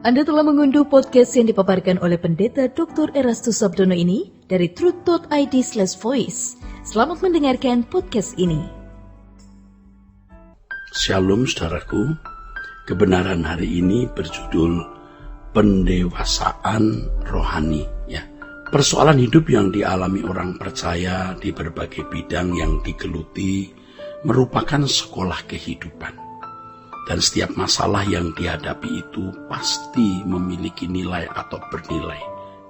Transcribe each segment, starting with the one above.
Anda telah mengunduh podcast yang dipaparkan oleh Pendeta Dr. Erastus Sabdono ini dari truth.id/voice. Selamat mendengarkan podcast ini. Shalom saudaraku, kebenaran hari ini berjudul pendewasaan rohani. Persoalan hidup yang dialami orang percaya di berbagai bidang yang digeluti merupakan sekolah kehidupan. Dan setiap masalah yang dihadapi itu pasti memiliki nilai atau bernilai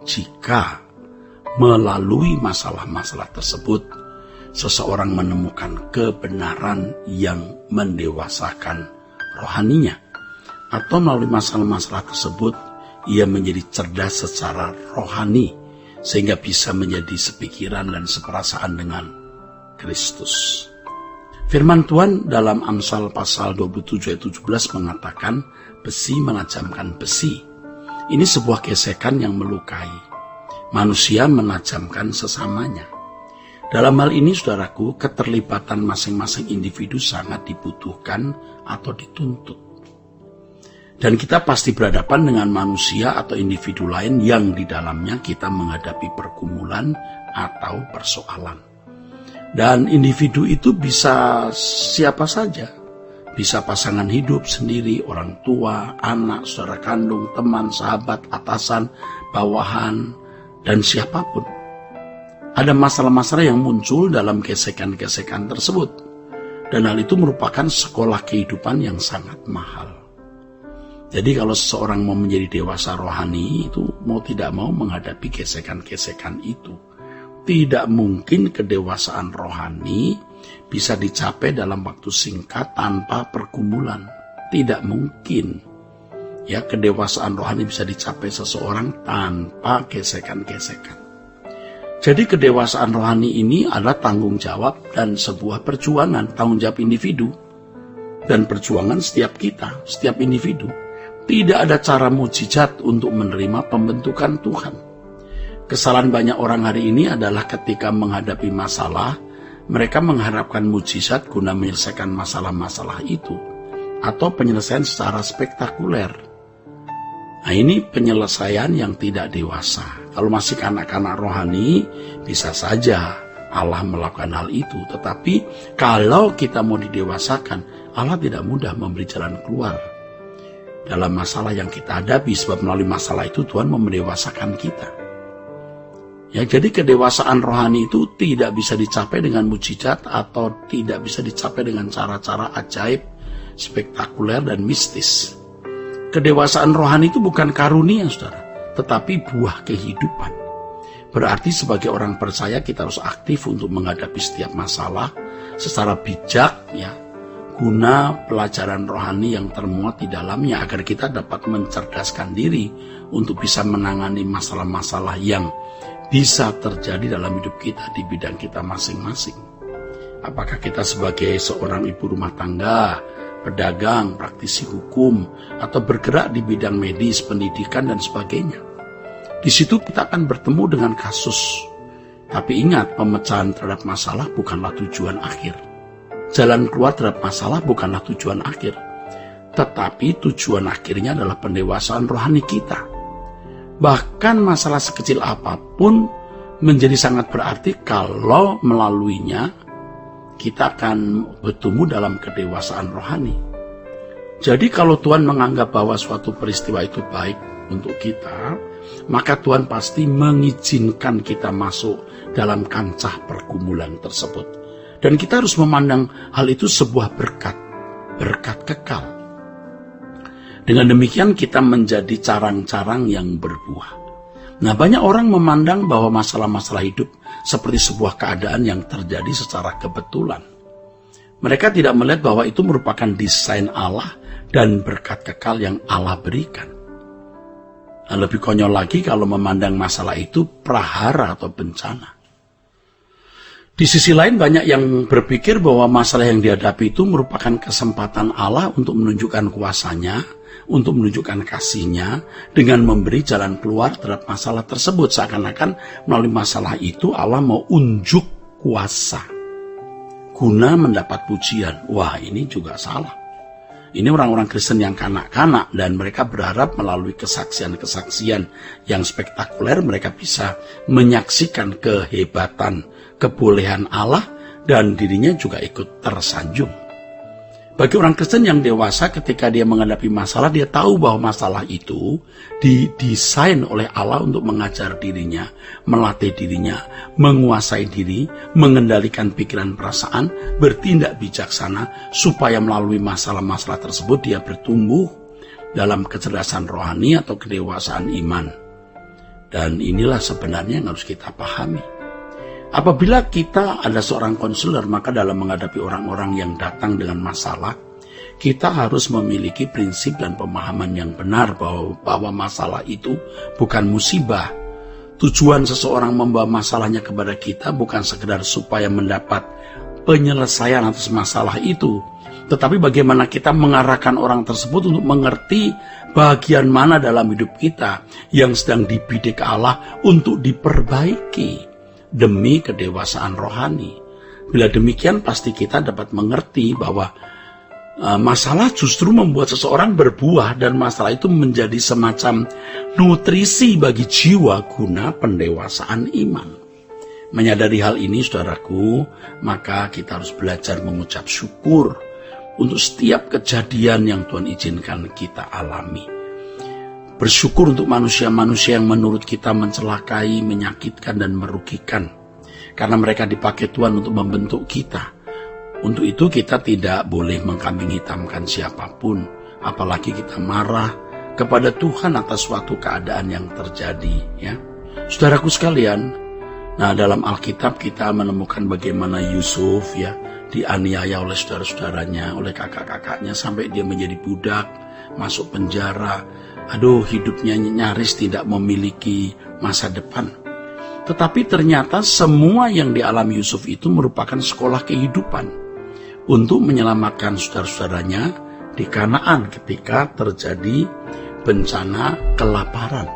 jika melalui masalah-masalah tersebut seseorang menemukan kebenaran yang mendewasakan rohaninya, atau melalui masalah-masalah tersebut ia menjadi cerdas secara rohani sehingga bisa menjadi sepikiran dan seperasaan dengan Kristus. Firman Tuhan dalam Amsal pasal 27 ayat 17 mengatakan, besi menajamkan besi. Ini sebuah gesekan yang melukai. Manusia menajamkan sesamanya. Dalam hal ini, saudaraku, keterlibatan masing-masing individu sangat dibutuhkan atau dituntut. Dan kita pasti berhadapan dengan manusia atau individu lain yang di dalamnya kita menghadapi pergumulan atau persoalan. Dan individu itu bisa siapa saja. Bisa pasangan hidup sendiri, orang tua, anak, saudara kandung, teman, sahabat, atasan, bawahan, dan siapapun. Ada masalah-masalah yang muncul dalam gesekan-gesekan tersebut. Dan hal itu merupakan sekolah kehidupan yang sangat mahal. Jadi kalau seseorang mau menjadi dewasa rohani itu mau tidak mau menghadapi gesekan-gesekan itu. Tidak mungkin kedewasaan rohani bisa dicapai dalam waktu singkat tanpa pergumulan. Tidak mungkin. Kedewasaan rohani bisa dicapai seseorang tanpa gesekan-gesekan. Jadi kedewasaan rohani ini adalah tanggung jawab dan sebuah perjuangan, tanggung jawab individu dan perjuangan setiap kita, setiap individu. Tidak ada cara mukjizat untuk menerima pembentukan Tuhan. Kesalahan banyak orang hari ini adalah ketika menghadapi masalah, mereka mengharapkan mukjizat guna menyelesaikan masalah-masalah itu, atau penyelesaian secara spektakuler. Nah, ini penyelesaian yang tidak dewasa. Kalau masih kanak-kanak rohani, bisa saja Allah melakukan hal itu. Tetapi kalau kita mau didewasakan, Allah tidak mudah memberi jalan keluar dalam masalah yang kita hadapi, sebab melalui masalah itu Tuhan mau mendewasakan kita. Jadi kedewasaan rohani itu tidak bisa dicapai dengan mukjizat atau tidak bisa dicapai dengan cara-cara ajaib, spektakuler, dan mistis. Kedewasaan rohani itu bukan karunia, saudara, tetapi buah kehidupan. Berarti sebagai orang percaya kita harus aktif untuk menghadapi setiap masalah secara bijak, guna pelajaran rohani yang termuat di dalamnya agar kita dapat mencerdaskan diri untuk bisa menangani masalah-masalah yang bisa terjadi dalam hidup kita di bidang kita masing-masing. Apakah kita sebagai seorang ibu rumah tangga, pedagang, praktisi hukum, atau bergerak di bidang medis, pendidikan, dan sebagainya. Di situ kita akan bertemu dengan kasus. Tapi ingat, pemecahan terhadap masalah bukanlah tujuan akhir. Jalan keluar terhadap masalah bukanlah tujuan akhir. Tetapi tujuan akhirnya adalah pendewasaan rohani kita. Bahkan masalah sekecil apapun menjadi sangat berarti kalau melaluinya kita akan bertumbuh dalam kedewasaan rohani. Jadi kalau Tuhan menganggap bahwa suatu peristiwa itu baik untuk kita, maka Tuhan pasti mengizinkan kita masuk dalam kancah pergumulan tersebut. Dan kita harus memandang hal itu sebuah berkat kekal. Dengan demikian kita menjadi carang-carang yang berbuah. Nah, banyak orang memandang bahwa masalah-masalah hidup seperti sebuah keadaan yang terjadi secara kebetulan. Mereka tidak melihat bahwa itu merupakan desain Allah dan berkat kekal yang Allah berikan. Nah, lebih konyol lagi kalau memandang masalah itu prahara atau bencana. Di sisi lain banyak yang berpikir bahwa masalah yang dihadapi itu merupakan kesempatan Allah untuk menunjukkan kuasanya, untuk menunjukkan kasih-Nya dengan memberi jalan keluar terhadap masalah tersebut. Seakan-akan melalui masalah itu Allah mau unjuk kuasa guna mendapat pujian. Wah, ini juga salah. Ini orang-orang Kristen yang kanak-kanak, dan mereka berharap melalui kesaksian-kesaksian yang spektakuler mereka bisa menyaksikan kehebatan, kebolehan Allah, dan dirinya juga ikut tersanjung. Bagi orang Kristen yang dewasa, ketika dia menghadapi masalah, dia tahu bahwa masalah itu didesain oleh Allah untuk mengajar dirinya, melatih dirinya, menguasai diri, mengendalikan pikiran perasaan, bertindak bijaksana, supaya melalui masalah-masalah tersebut dia bertumbuh dalam kecerdasan rohani atau kedewasaan iman. Dan inilah sebenarnya yang harus kita pahami. Apabila kita ada seorang konselor, maka dalam menghadapi orang-orang yang datang dengan masalah, kita harus memiliki prinsip dan pemahaman yang benar bahwa masalah itu bukan musibah. Tujuan seseorang membawa masalahnya kepada kita bukan sekedar supaya mendapat penyelesaian atas masalah itu, tetapi bagaimana kita mengarahkan orang tersebut untuk mengerti bagian mana dalam hidup kita yang sedang dibidik Allah untuk diperbaiki demi kedewasaan rohani. Bila demikian, pasti kita dapat mengerti bahwa masalah justru membuat seseorang berbuah, dan masalah itu menjadi semacam nutrisi bagi jiwa guna pendewasaan iman. Menyadari hal ini, saudaraku, maka kita harus belajar mengucap syukur untuk setiap kejadian yang Tuhan izinkan kita alami. Bersyukur untuk manusia-manusia yang menurut kita mencelakai, menyakitkan, dan merugikan. Karena mereka dipakai Tuhan untuk membentuk kita. Untuk itu kita tidak boleh mengkambing hitamkan siapapun. Apalagi kita marah kepada Tuhan atas suatu keadaan yang terjadi. Ya, saudaraku sekalian, nah dalam Alkitab kita menemukan bagaimana Yusuf ya dianiaya oleh saudara-saudaranya, oleh kakak-kakaknya, sampai dia menjadi budak, masuk penjara. Aduh, hidupnya nyaris tidak memiliki masa depan. Tetapi ternyata semua yang dialami Yusuf itu merupakan sekolah kehidupan untuk menyelamatkan saudara-saudaranya di Kanaan ketika terjadi bencana kelaparan.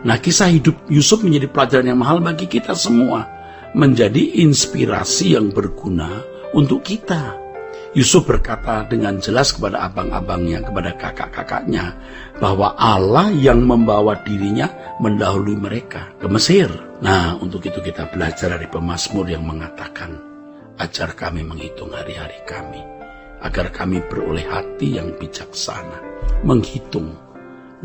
Nah, kisah hidup Yusuf menjadi pelajaran yang mahal bagi kita semua, menjadi inspirasi yang berguna untuk kita. Yusuf berkata dengan jelas kepada abang-abangnya, kepada kakak-kakaknya, bahwa Allah yang membawa dirinya mendahului mereka ke Mesir. Nah, untuk itu kita belajar dari pemazmur yang mengatakan, ajar kami menghitung hari-hari kami, agar kami beroleh hati yang bijaksana. Menghitung,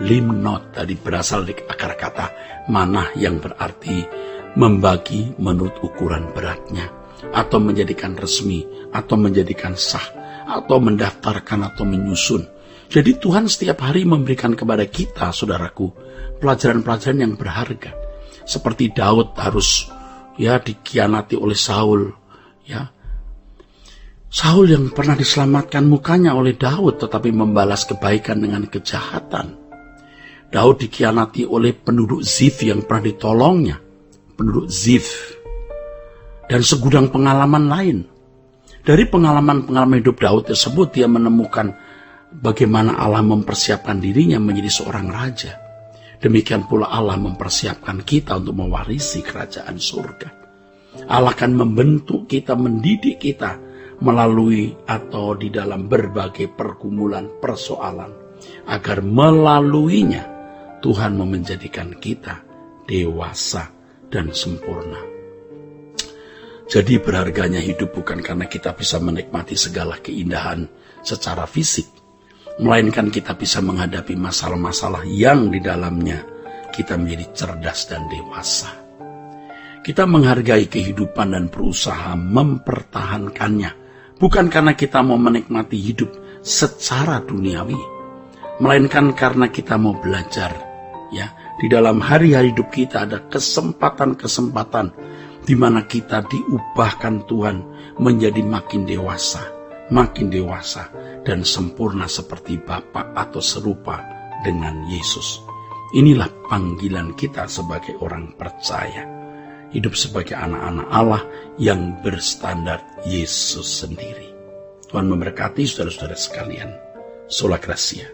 limnot, tadi berasal dari akar kata manah yang berarti membagi menurut ukuran beratnya, atau menjadikan resmi, atau menjadikan sah, atau mendaftarkan, atau menyusun. Jadi Tuhan setiap hari memberikan kepada kita, saudaraku, pelajaran-pelajaran yang berharga. Seperti Daud harus dikhianati oleh Saul. Saul yang pernah diselamatkan mukanya oleh Daud, tetapi membalas kebaikan dengan kejahatan. Daud dikhianati oleh penduduk Zif yang pernah ditolongnya. Penduduk Zif. Dan segudang pengalaman lain. Dari pengalaman-pengalaman hidup Daud tersebut, dia menemukan bagaimana Allah mempersiapkan dirinya menjadi seorang raja. Demikian pula Allah mempersiapkan kita untuk mewarisi kerajaan surga. Allah akan membentuk kita, mendidik kita melalui atau di dalam berbagai pergumulan, persoalan, agar melaluinya Tuhan menjadikan kita dewasa dan sempurna. Jadi berharganya hidup bukan karena kita bisa menikmati segala keindahan secara fisik, melainkan kita bisa menghadapi masalah-masalah yang di dalamnya kita menjadi cerdas dan dewasa. Kita menghargai kehidupan dan berusaha mempertahankannya, bukan karena kita mau menikmati hidup secara duniawi, melainkan karena kita mau belajar. Di dalam hari-hari hidup kita ada kesempatan-kesempatan di mana kita diubahkan Tuhan menjadi makin dewasa dan sempurna seperti Bapa atau serupa dengan Yesus. Inilah panggilan kita sebagai orang percaya, hidup sebagai anak-anak Allah yang berstandar Yesus sendiri. Tuhan memberkati saudara-saudara sekalian. Sola Gracia.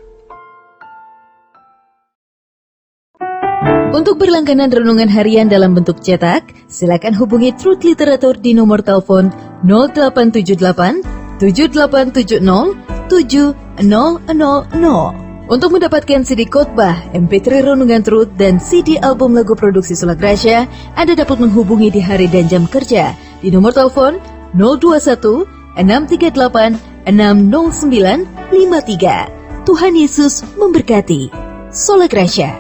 Untuk berlangganan renungan harian dalam bentuk cetak, silakan hubungi Truth Literatur di nomor telepon 0878 7870 76 Untuk mendapatkan CD khotbah, MP3 Renungan Truth, dan CD album lagu produksi Sola Gracia, Anda dapat menghubungi di hari dan jam kerja di nomor telepon 021 638 60953. Tuhan Yesus memberkati. Sola Gracia.